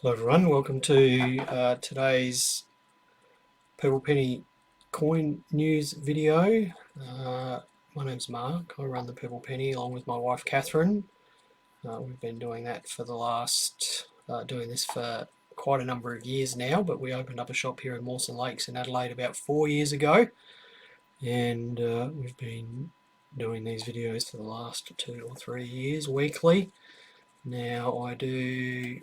Hello everyone, welcome to today's Purple Penny coin news video. My name's Mark, I run the Purple Penny along with my wife Catherine. We've been doing that for doing this for quite a number of years now, but we opened up a shop here in Mawson Lakes in Adelaide about 4 years ago, and we've been doing these videos for the last 2 or 3 years weekly. Now I do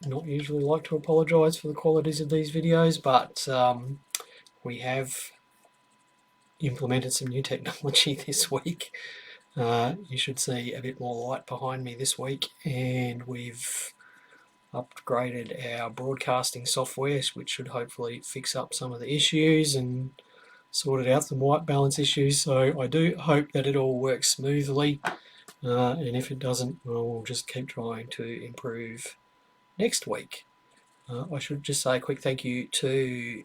not usually like to apologise for the qualities of these videos, but we have implemented some new technology this week. You should see a bit more light behind me this week, and we've upgraded our broadcasting software, which should hopefully fix up some of the issues and sorted out some white balance issues. So I do hope that it all works smoothly, and if it doesn't, we'll just keep trying to improve next week. I should just say a quick thank you to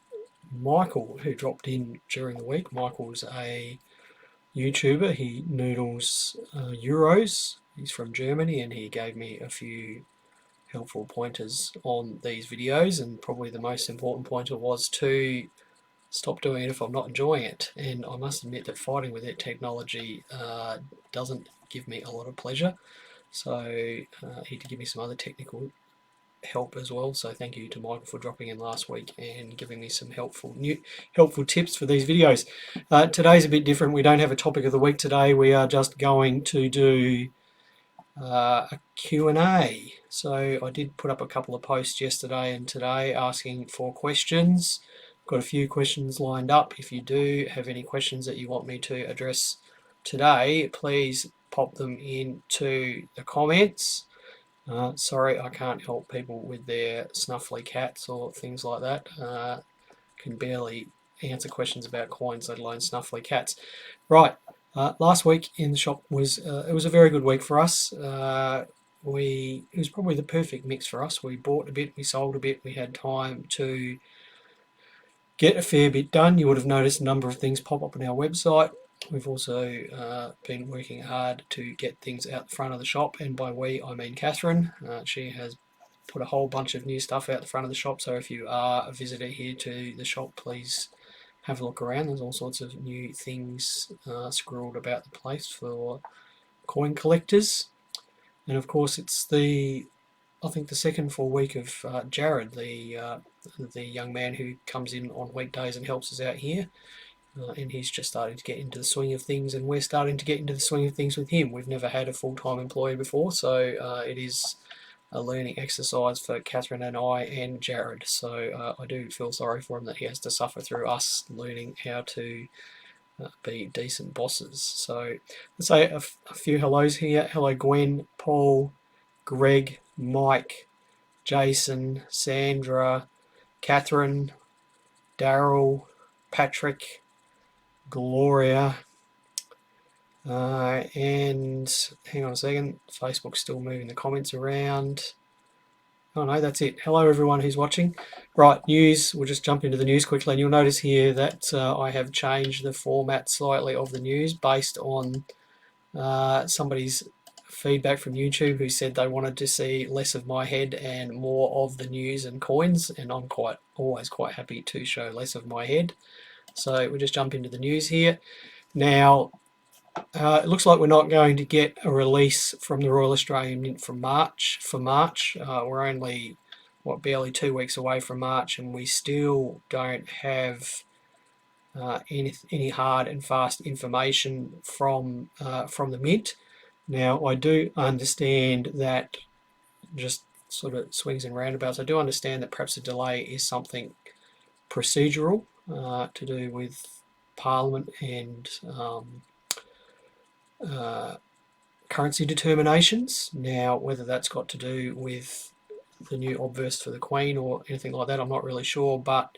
Michael, who dropped in during the week. Michael's a YouTuber. He noodles euros. He's from Germany, and he gave me a few helpful pointers on these videos, and probably the most important pointer was to stop doing it if I'm not enjoying it. And I must admit that fighting with it technology doesn't give me a lot of pleasure. So he did give me some other technical help as well, so thank you to Michael for dropping in last week and giving me some helpful tips for these videos. Today's a bit different. We don't have a topic of the week today. We are just going to do a Q&A. So I did put up a couple of posts yesterday and today asking for questions. Got a few questions lined up. If you do have any questions that you want me to address today, please pop them into the comments. Sorry, I can't help people with their snuffly cats or things like that. Can barely answer questions about coins, let alone snuffly cats. Right, last week in the shop was it was a very good week for us. It was probably the perfect mix for us. We bought a bit, we sold a bit, we had time to get a fair bit done. You would have noticed a number of things pop up on our website. We've also been working hard to get things out the front of the shop, and by we I mean Catherine. She has put a whole bunch of new stuff out the front of the shop, so if you are a visitor here to the shop, please have a look around. There's all sorts of new things scrawled about the place for coin collectors. And of course it's I think the second full week of Jared, the young man who comes in on weekdays and helps us out here. And he's just starting to get into the swing of things, and we're starting to get into the swing of things with him. We've never had a full-time employee before, so it is a learning exercise for Catherine and I and Jared. So I do feel sorry for him that he has to suffer through us learning how to be decent bosses. So let's say a few hellos here. Hello Gwen, Paul, Greg, Mike, Jason, Sandra, Catherine, Daryl, Patrick, Gloria, and hang on a second, Facebook's still moving the comments around. Oh no, that's it. Hello everyone who's watching. Right, news, we'll just jump into the news quickly, and you'll notice here that I have changed the format slightly of the news based on somebody's feedback from YouTube who said they wanted to see less of my head and more of the news and coins, and I'm always quite happy to show less of my head. So we'll just jump into the news here. Now, it looks like we're not going to get a release from the Royal Australian Mint for March. We're only, barely 2 weeks away from March, and we still don't have any hard and fast information from the Mint. Now, I do understand that, just sort of swings and roundabouts, I do understand that perhaps a delay is something procedural to do with Parliament and currency determinations. Now, whether that's got to do with the new obverse for the Queen or anything like that, I'm not really sure, but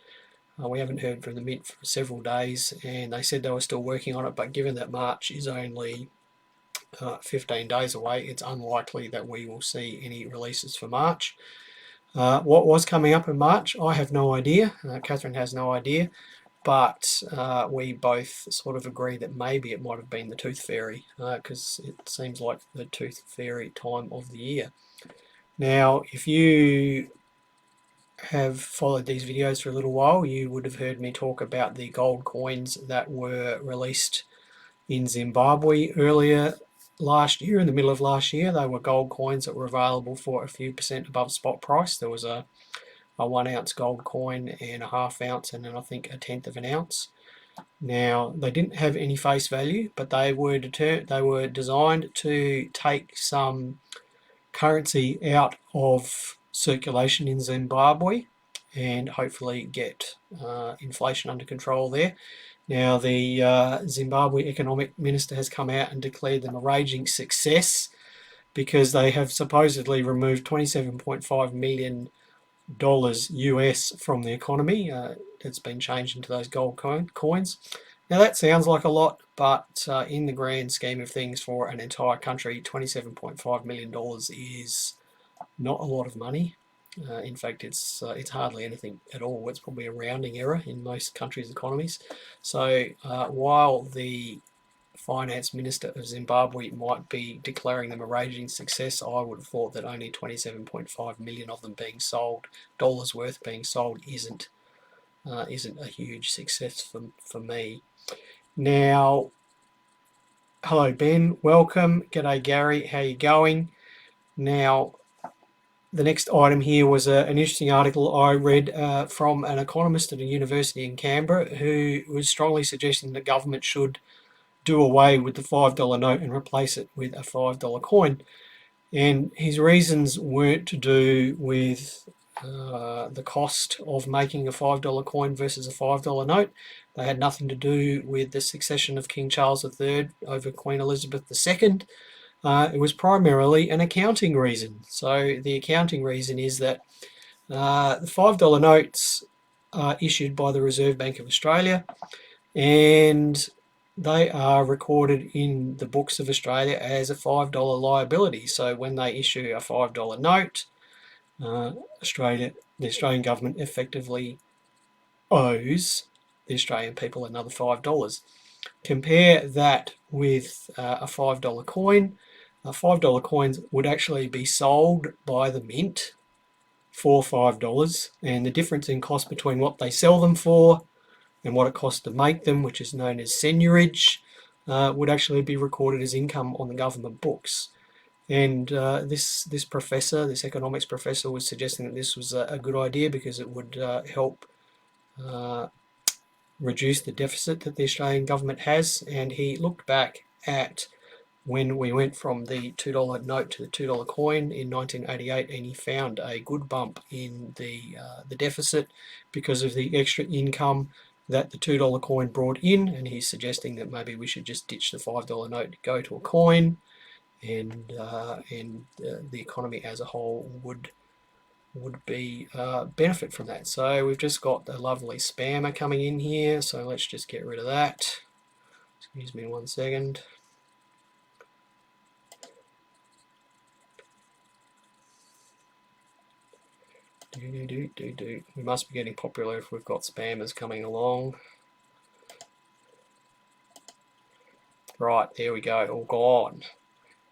we haven't heard from the Mint for several days, and they said they were still working on it, but given that March is only 15 days away, it's unlikely that we will see any releases for March. What was coming up in March, I have no idea. Catherine has no idea, but we both sort of agree that maybe it might have been the Tooth Fairy, because it seems like the Tooth Fairy time of the year. Now, if you have followed these videos for a little while, you would have heard me talk about the gold coins that were released in Zimbabwe earlier last year, in the middle of last year. They were gold coins that were available for a few percent above spot price. There was a 1 ounce gold coin and a half ounce, and then I think a tenth of an ounce. Now, they didn't have any face value, but they were designed to take some currency out of circulation in Zimbabwe and hopefully get inflation under control there. Now, the Zimbabwe economic minister has come out and declared them a raging success because they have supposedly removed $27.5 million US from the economy. It's been changed into those gold coins. Now, that sounds like a lot, but in the grand scheme of things for an entire country, $27.5 million is not a lot of money. In fact, it's hardly anything at all. It's probably a rounding error in most countries' economies. So while the finance minister of Zimbabwe might be declaring them a raging success, I would have thought that only 27.5 million of them being sold, dollars worth being sold, isn't a huge success for me. Now, hello Ben, welcome. G'day Gary, how you going? Now, the next item here was an interesting article I read from an economist at a university in Canberra who was strongly suggesting the government should do away with the $5 note and replace it with a $5 coin. And his reasons weren't to do with the cost of making a $5 coin versus a $5 note. They had nothing to do with the succession of King Charles III over Queen Elizabeth II. It was primarily an accounting reason. So the accounting reason is that the $5 notes are issued by the Reserve Bank of Australia, and they are recorded in the books of Australia as a $5 liability. So when they issue a $5 note, the Australian government effectively owes the Australian people another $5. Compare that with a $5 coin. $5 coins would actually be sold by the mint for $5, and the difference in cost between what they sell them for and what it costs to make them, which is known as seigniorage, would actually be recorded as income on the government books. And this economics professor, was suggesting that this was a good idea because it would help reduce the deficit that the Australian government has. And he looked back at when we went from the $2 note to the $2 coin in 1988, and he found a good bump in the deficit because of the extra income that the $2 coin brought in. And he's suggesting that maybe we should just ditch the $5 note, go to a coin, and the economy as a whole would be benefit from that. So we've just got a lovely spammer coming in here, so let's just get rid of that. Excuse me 1 second. We must be getting popular if we've got spammers coming along. Right, there we go, all gone.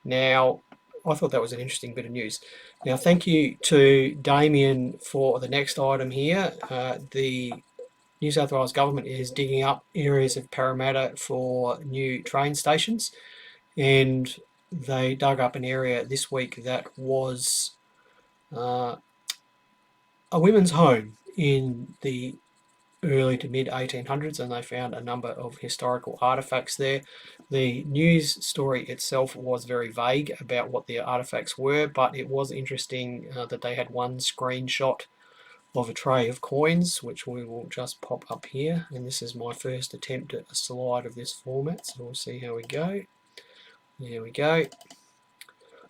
Now, I thought that was an interesting bit of news. Now, thank you to Damien for the next item here. The New South Wales government is digging up areas of Parramatta for new train stations, and they dug up an area this week that was a women's home in the early to mid 1800s, and they found a number of historical artifacts there. The news story itself was very vague about what the artifacts were, but it was interesting that they had one screenshot of a tray of coins, which we will just pop up here. And this is my first attempt at a slide of this format, so we'll see how we go. There we go.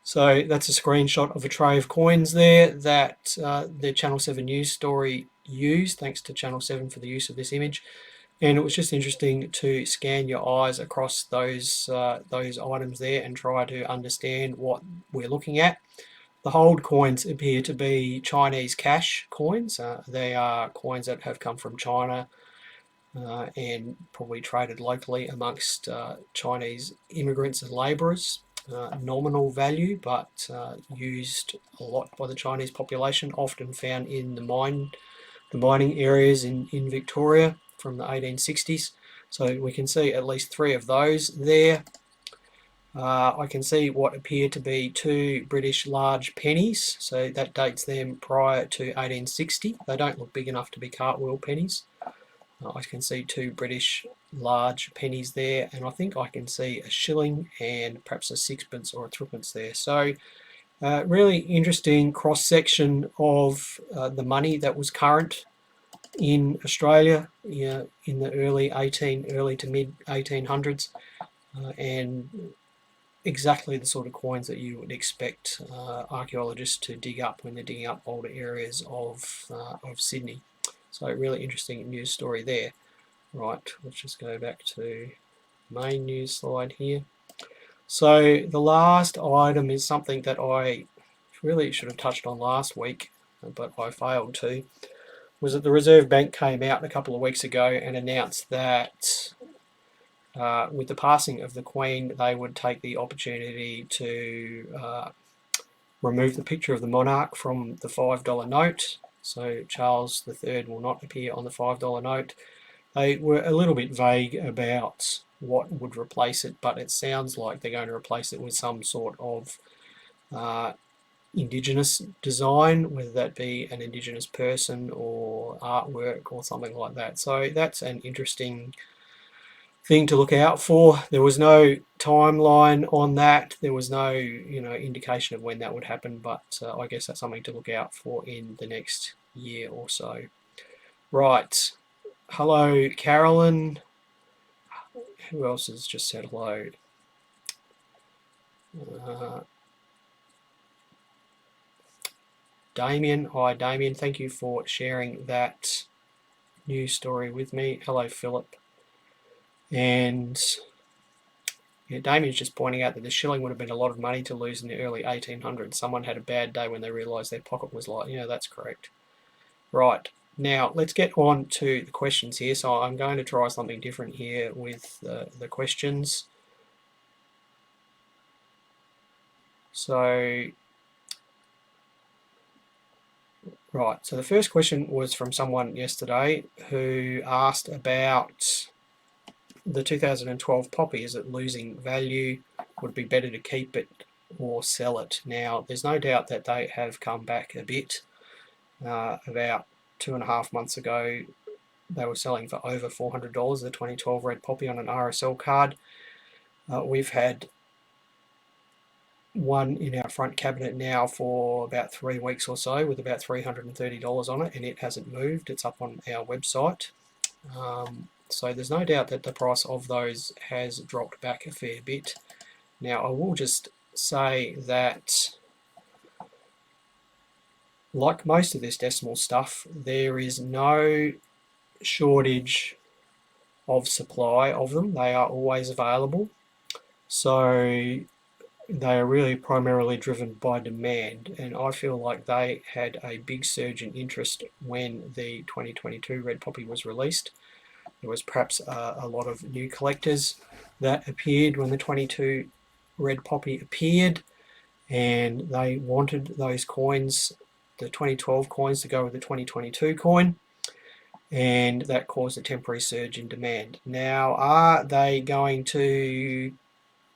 So that's a screenshot of a tray of coins there that the Channel 7 news story used. Thanks to Channel 7 for the use of this image. And it was just interesting to scan your eyes across those items there and try to understand what we're looking at. The hold coins appear to be Chinese cash coins. They are coins that have come from China and probably traded locally amongst Chinese immigrants and labourers. nominal value, but used a lot by the Chinese population, often found in the mining areas in Victoria from the 1860s. So we can see at least 3 of those there. I can see what appear to be 2 British large pennies, so that dates them prior to 1860. They don't look big enough to be cartwheel pennies. I can see 2 British large pennies there, and I think I can see a shilling and perhaps a sixpence or a threepence there. So really interesting cross-section of the money that was current in Australia in the early to mid 1800s, and exactly the sort of coins that you would expect archaeologists to dig up when they're digging up older areas of Sydney. So really interesting news story there. Right, let's just go back to main news slide here. So the last item is something that I really should have touched on last week, but I failed to, was that the Reserve Bank came out a couple of weeks ago and announced that with the passing of the Queen, they would take the opportunity to remove the picture of the monarch from the $5 note. So Charles III will not appear on the $5 note. They were a little bit vague about what would replace it, but it sounds like they're going to replace it with some sort of Indigenous design, whether that be an Indigenous person or artwork or something like that. So that's an interesting thing to look out for. There was no timeline on that. There was no, indication of when that would happen, but I guess that's something to look out for in the next year or so. Right. Hello, Carolyn. Who else has just said hello? Damien. Hi, Damien. Thank you for sharing that news story with me. Hello, Philip. And Damien's just pointing out that the shilling would have been a lot of money to lose in the early 1800s. Someone had a bad day when they realised their pocket was light. That's correct. Right. Now, let's get on to the questions here. So I'm going to try something different here with the questions. So, right. So the first question was from someone yesterday who asked about the 2012 poppy. Is it losing value? Would it be better to keep it or sell it? Now, there's no doubt that they have come back a bit. About 2.5 months ago, they were selling for over $400, the 2012 red poppy on an RSL card. We've had one in our front cabinet now for about 3 weeks or so with about $330 on it, and it hasn't moved. It's up on our website. So there's no doubt that the price of those has dropped back a fair bit. Now, I will just say that, like most of this decimal stuff, there is no shortage of supply of them. They are always available. So they are really primarily driven by demand, and I feel like they had a big surge in interest when the 2022 red poppy was released. There was perhaps a lot of new collectors that appeared when the 22 red poppy appeared, and they wanted those coins, the 2012 coins, to go with the 2022 coin, and that caused a temporary surge in demand. Now, are they going to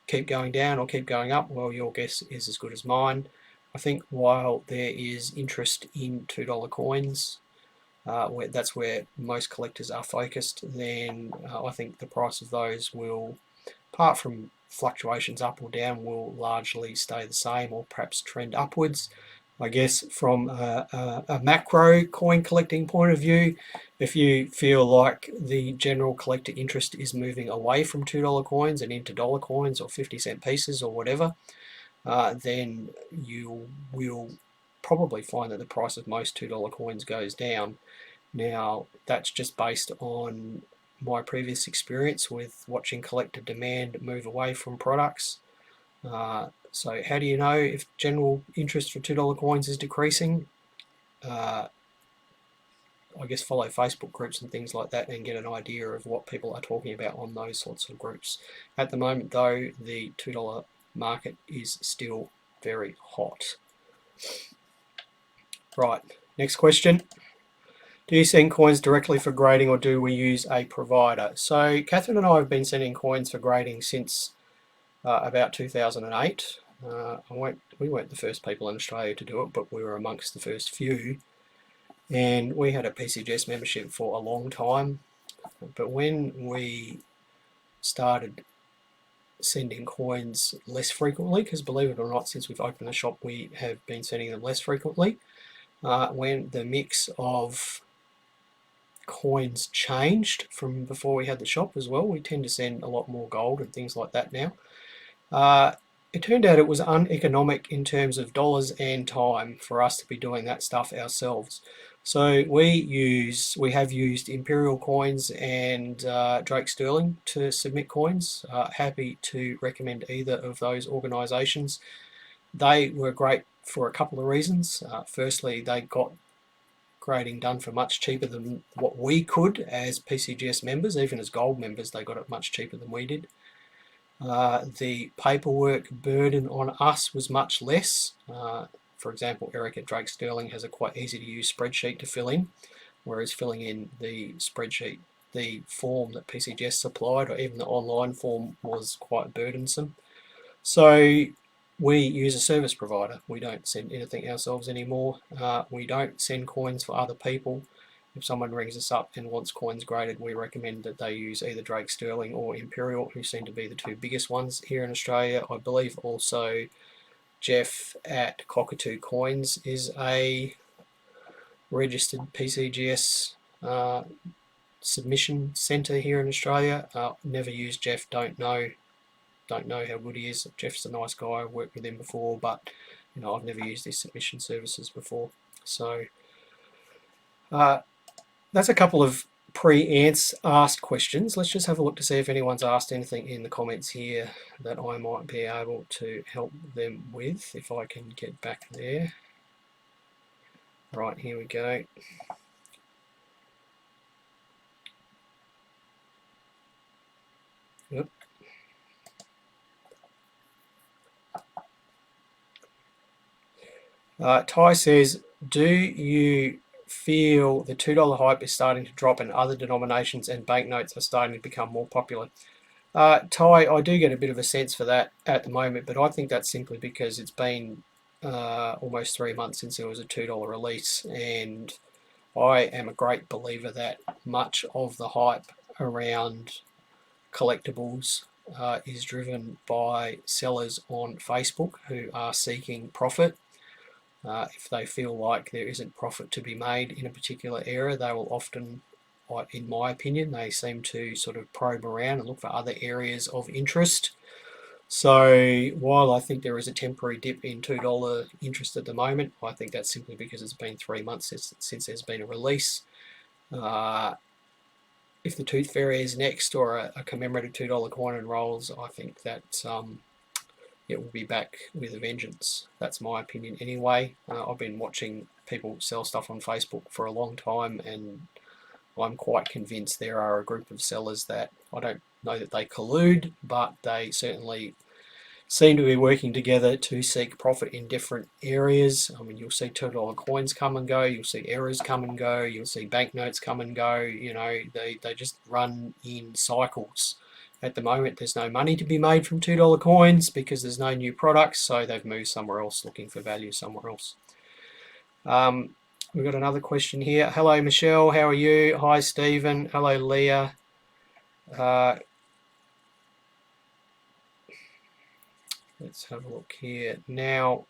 keep going down or keep going up? Well, your guess is as good as mine. I think while there is interest in $2 coins, that's where most collectors are focused, then I think the price of those will, apart from fluctuations up or down, will largely stay the same or perhaps trend upwards. I guess from a macro coin collecting point of view, if you feel like the general collector interest is moving away from $2 coins and into dollar coins or 50-cent pieces or whatever, then you will probably find that the price of most $2 coins goes down. Now, that's just based on my previous experience with watching collector demand move away from products. So how do you know if general interest for $2 coins is decreasing? I guess follow Facebook groups and things like that and get an idea of what people are talking about on those sorts of groups. At the moment, though, the $2 market is still very hot. Right, next question. Do you send coins directly for grading, or do we use a provider? So Catherine and I have been sending coins for grading since about 2008. We weren't the first people in Australia to do it, but we were amongst the first few. And we had a PCGS membership for a long time. But when we started sending coins less frequently, because believe it or not, since we've opened the shop, we have been sending them less frequently. When the mix of coins changed from before we had the shop as well, we tend to send a lot more gold and things like that now. It turned out it was uneconomic in terms of dollars and time for us to be doing that stuff ourselves. So we have used Imperial Coins and Drake Sterling to submit coins. Happy to recommend either of those organisations. They were great for a couple of reasons. Firstly, they got grading done for much cheaper than what we could as PCGS members. Even as gold members, they got it much cheaper than we did. The paperwork burden on us was much less. For example, Eric at Drake Sterling has a quite easy to use spreadsheet to fill in, whereas filling in the spreadsheet, the form that PCGS supplied, or even the online form, was quite burdensome. So we use a service provider. We don't send anything ourselves anymore. We don't send coins for other people. If someone rings us up and wants coins graded, we recommend that they use either Drake Sterling or Imperial, who seem to be the two biggest ones here in Australia. I believe also Jeff at Cockatoo Coins is a registered PCGS submission centre here in Australia. Never used Jeff, don't know how good he is. Jeff's a nice guy. I've worked with him before, but I've never used his submission services before. So that's a couple of asked questions. Let's just have a look to see if anyone's asked anything in the comments here that I might be able to help them with, if I can get back there. Right, here we go. Yep. Ty says, do you feel the $2 hype is starting to drop and other denominations and banknotes are starting to become more popular? Ty, I do get a bit of a sense for that at the moment, but I think that's simply because it's been almost 3 months since there was a $2 release, and I am a great believer that much of the hype around collectibles is driven by sellers on Facebook who are seeking profit. If they feel like there isn't profit to be made in a particular area, they will often, in my opinion, they seem to sort of probe around and look for other areas of interest. So while I think there is a temporary dip in $2 interest at the moment, I think that's simply because it's been 3 months since there's been a release. If the Tooth Fairy is next, or a commemorative $2 coin unrolls, I think that it will be back with a vengeance. That's my opinion anyway. I've been watching people sell stuff on Facebook for a long time, and I'm quite convinced there are a group of sellers that, I don't know that they collude, but they certainly seem to be working together to seek profit in different areas. I mean, you'll see $2 coins come and go, you'll see errors come and go, you'll see banknotes come and go. They just run in cycles. At the moment, there's no money to be made from $2 coins because there's no new products, so they've moved somewhere else, looking for value somewhere else. We've got another question here. Hello, Michelle. How are you? Hi, Stephen. Hello, Leah. Let's have a look here. Now,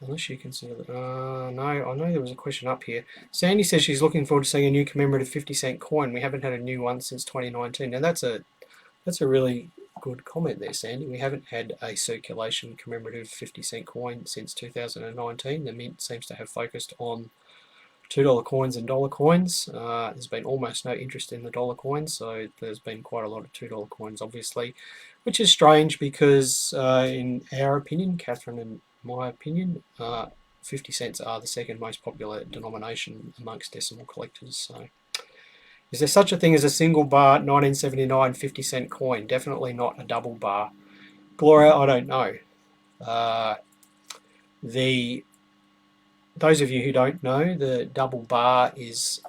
unless you consider that, no, I know there was a question up here. Sandy says she's looking forward to seeing a new commemorative 50-cent coin. We haven't had a new one since 2019. Now that's a really good comment there, Sandy. We haven't had a circulation commemorative 50-cent coin since 2019. The Mint seems to have focused on $2 coins and dollar coins. There's been almost no interest in the dollar coins, so there's been quite a lot of $2 coins, obviously, which is strange because, in our opinion, Catherine and my opinion, 50 cents are the second most popular denomination amongst decimal collectors. So Is there such a thing as a single bar 1979 50-cent coin? Definitely not a double bar. Gloria, I don't know. Those of you who don't know, the double bar is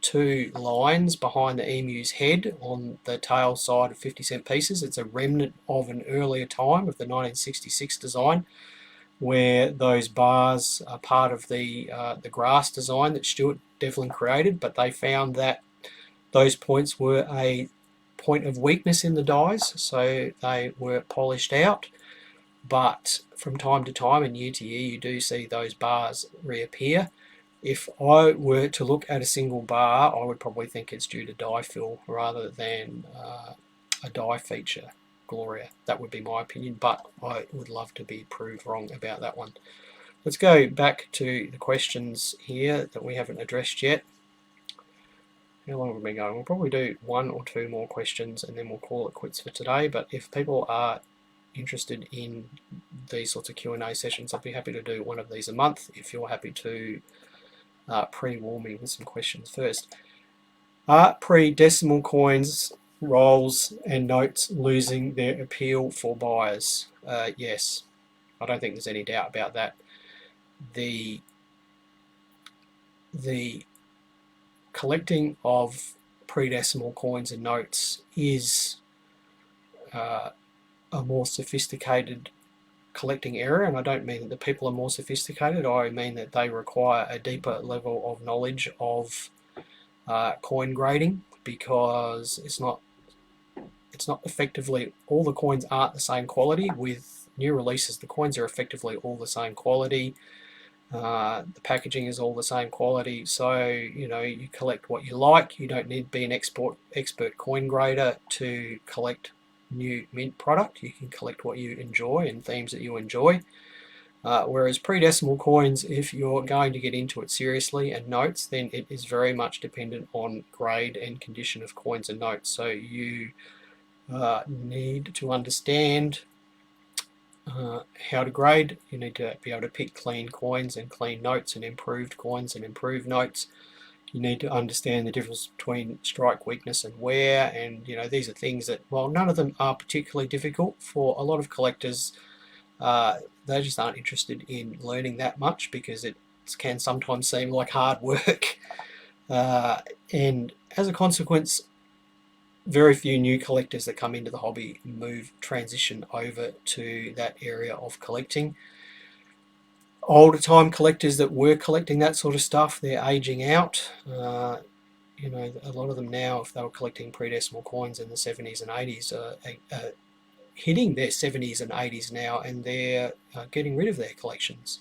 two lines behind the emu's head on the tail side of 50-cent pieces. It's a remnant of an earlier time of the 1966 design, where those bars are part of the grass design that Stuart Devlin created, but they found that those points were a point of weakness in the dies, so they were polished out. But from time to time and year to year, you do see those bars reappear. If I were to look at a single bar, I would probably think it's due to die fill rather than a die feature, Gloria. That would be my opinion, but I would love to be proved wrong about that one. Let's go back to the questions here that we haven't addressed yet. How long have we been going? We'll probably do one or two more questions and then we'll call it quits for today. But if people are interested in these sorts of Q&A sessions, I'd be happy to do one of these a month if you're happy to pre-warm me with some questions first. Are pre-decimal coins, rolls and notes losing their appeal for buyers? Yes, I don't think there's any doubt about that. The collecting of pre-decimal coins and notes is a more sophisticated collecting area, and I don't mean that the people are more sophisticated. I mean that they require a deeper level of knowledge of coin grading, because it's not effectively, all the coins aren't the same quality. With new releases, the coins are effectively all the same quality. The packaging is all the same quality, so you collect what you like. You don't need to be an expert coin grader to collect new mint product. You can collect what you enjoy and themes that you enjoy. Whereas pre-decimal coins, if you're going to get into it seriously, and notes, then it is very much dependent on grade and condition of coins and notes. So you need to understand how to grade. You need to be able to pick clean coins and clean notes, and improved coins and improved notes. You need to understand the difference between strike weakness and wear, and these are things that, while none of them are particularly difficult for a lot of collectors, they just aren't interested in learning that much, because it can sometimes seem like hard work. And as a consequence, very few new collectors that come into the hobby transition over to that area of collecting. Older time collectors that were collecting that sort of stuff, they're aging out. A lot of them now, if they were collecting pre-decimal coins in the 70s and 80s, are hitting their 70s and 80s now, and they're getting rid of their collections.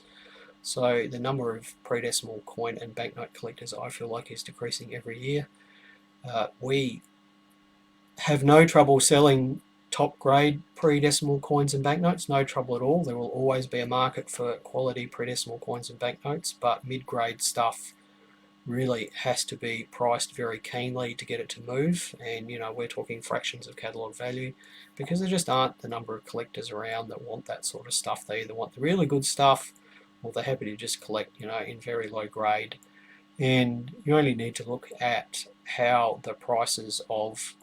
So the number of pre-decimal coin and banknote collectors, I feel like, is decreasing every year. We have no trouble selling top grade pre-decimal coins and banknotes, no trouble at all. There will always be a market for quality pre-decimal coins and banknotes, but mid-grade stuff really has to be priced very keenly to get it to move. And we're talking fractions of catalogue value, because there just aren't the number of collectors around that want that sort of stuff. They either want the really good stuff, or they're happy to just collect in very low grade. And you only need to look at how the prices of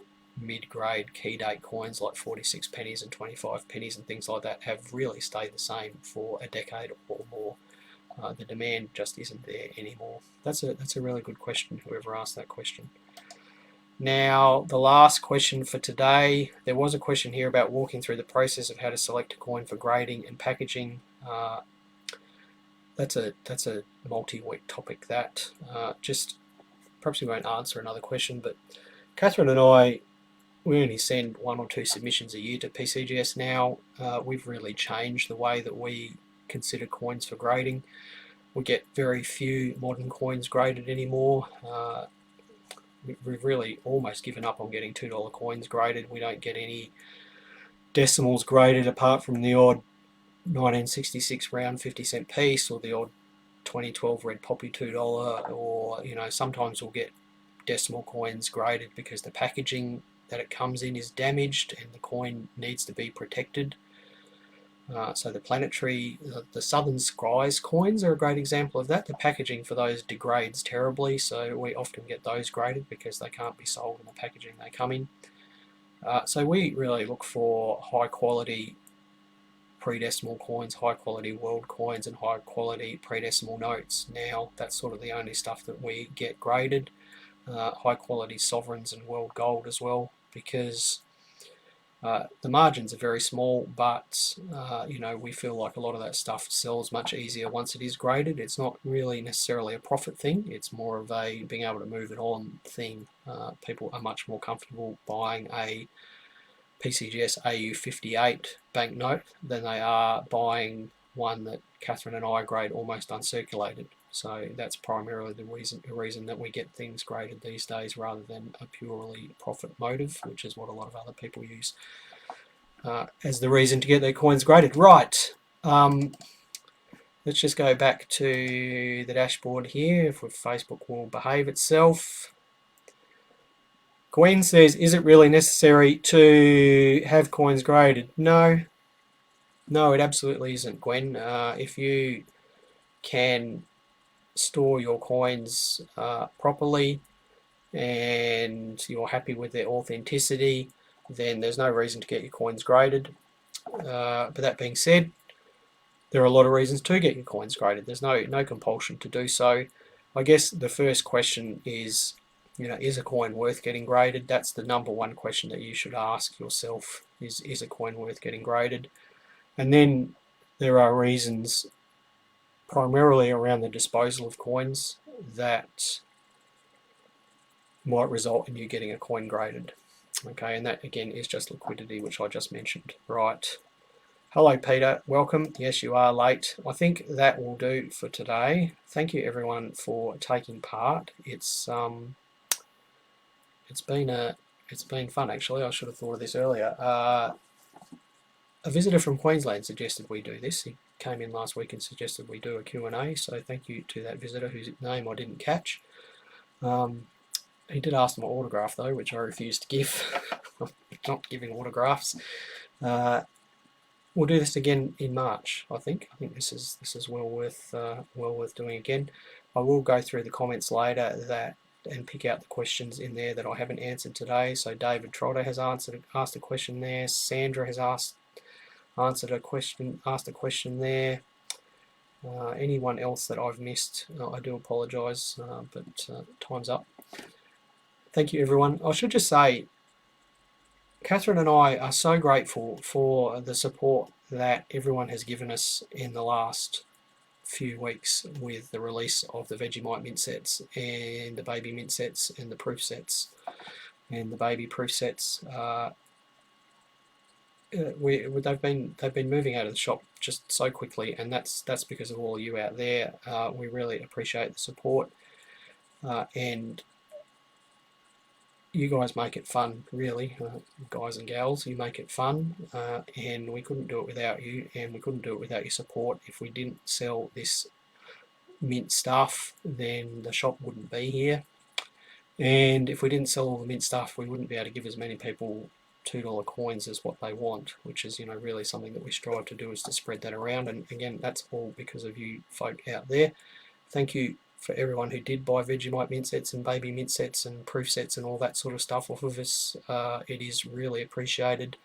mid-grade key date coins like 46 pennies and 25 pennies and things like that have really stayed the same for a decade or more. The demand just isn't there anymore. That's a really good question, whoever asked that question. Now, the last question for today, there was a question here about walking through the process of how to select a coin for grading and packaging. That's a multi-week topic. That just perhaps we won't answer another question, but Catherine and I, we only send 1 or 2 submissions a year to PCGS now. We've really changed the way that we consider coins for grading. We get very few modern coins graded anymore. We've really almost given up on getting $2 coins graded. We don't get any decimals graded apart from the odd 1966 round 50-cent piece, or the odd 2012 red poppy $2, or sometimes we'll get decimal coins graded because the packaging that it comes in is damaged and the coin needs to be protected. So the planetary, the Southern Skies coins are a great example of that. The packaging for those degrades terribly, so we often get those graded because they can't be sold in the packaging they come in. So we really look for high quality pre-decimal coins, high quality world coins, and high quality pre-decimal notes. Now that's sort of the only stuff that we get graded. High quality sovereigns and world gold as well, because the margins are very small, but we feel like a lot of that stuff sells much easier once it is graded. It's not really necessarily a profit thing, it's more of a being able to move it on thing. People are much more comfortable buying a PCGS AU58 banknote than they are buying one that Catherine and I grade almost uncirculated. So that's primarily the reason that we get things graded these days, rather than a purely profit motive, which is what a lot of other people use as the reason to get their coins graded. Right, let's just go back to the dashboard here. If Facebook will behave itself. Gwen says, is it really necessary to have coins graded? No, it absolutely isn't, Gwen. If you can store your coins properly and you're happy with their authenticity, then there's no reason to get your coins graded. But that being said, there are a lot of reasons to get your coins graded. There's no compulsion to do so. I guess the first question is, is a coin worth getting graded? That's the number one question that you should ask yourself, is a coin worth getting graded? And then there are reasons primarily around the disposal of coins that might result in you getting a coin graded. Okay, and that again is just liquidity, which I just mentioned. Right. Hello, Peter. Welcome. Yes, you are late. I think that will do for today. Thank you, everyone, for taking part. It's been fun, actually. I should have thought of this earlier. A visitor from Queensland suggested we do this. He came in last week and suggested we do a Q&A, so thank you to that visitor whose name I didn't catch. He did ask for my autograph, though, which I refused to give. I'm not giving autographs. We'll do this again in March, I think. I think this is well worth doing again. I will go through the comments later and pick out the questions in there that I haven't answered today. So David Trotter has asked a question there. Sandra has asked a question there. Anyone else that I've missed, I do apologise, but time's up. Thank you, everyone. I should just say, Catherine and I are so grateful for the support that everyone has given us in the last few weeks with the release of the Vegemite mint sets and the baby mint sets and the proof sets and the baby proof sets. They've been moving out of the shop just so quickly, and that's because of all you out there. We really appreciate the support, and you guys make it fun, really, guys and gals. You make it fun, and we couldn't do it without you, and we couldn't do it without your support. If we didn't sell this mint stuff, then the shop wouldn't be here, and if we didn't sell all the mint stuff, we wouldn't be able to give as many people $2 coins as what they want, which is really something that we strive to do, is to spread that around. And again, that's all because of you folk out there. Thank you for everyone who did buy Vegemite mint sets and baby mint sets and proof sets and all that sort of stuff off of us. It is really appreciated.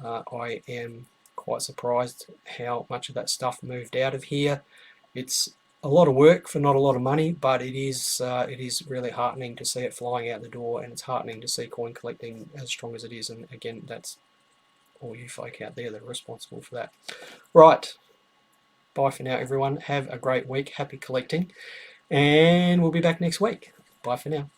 I am quite surprised how much of that stuff moved out of here. It's a lot of work for not a lot of money, but it is really heartening to see it flying out the door, and it's heartening to see coin collecting as strong as it is. And again, that's all you folk out there that are responsible for that. Right. Bye for now, everyone. Have a great week. Happy collecting. And we'll be back next week. Bye for now.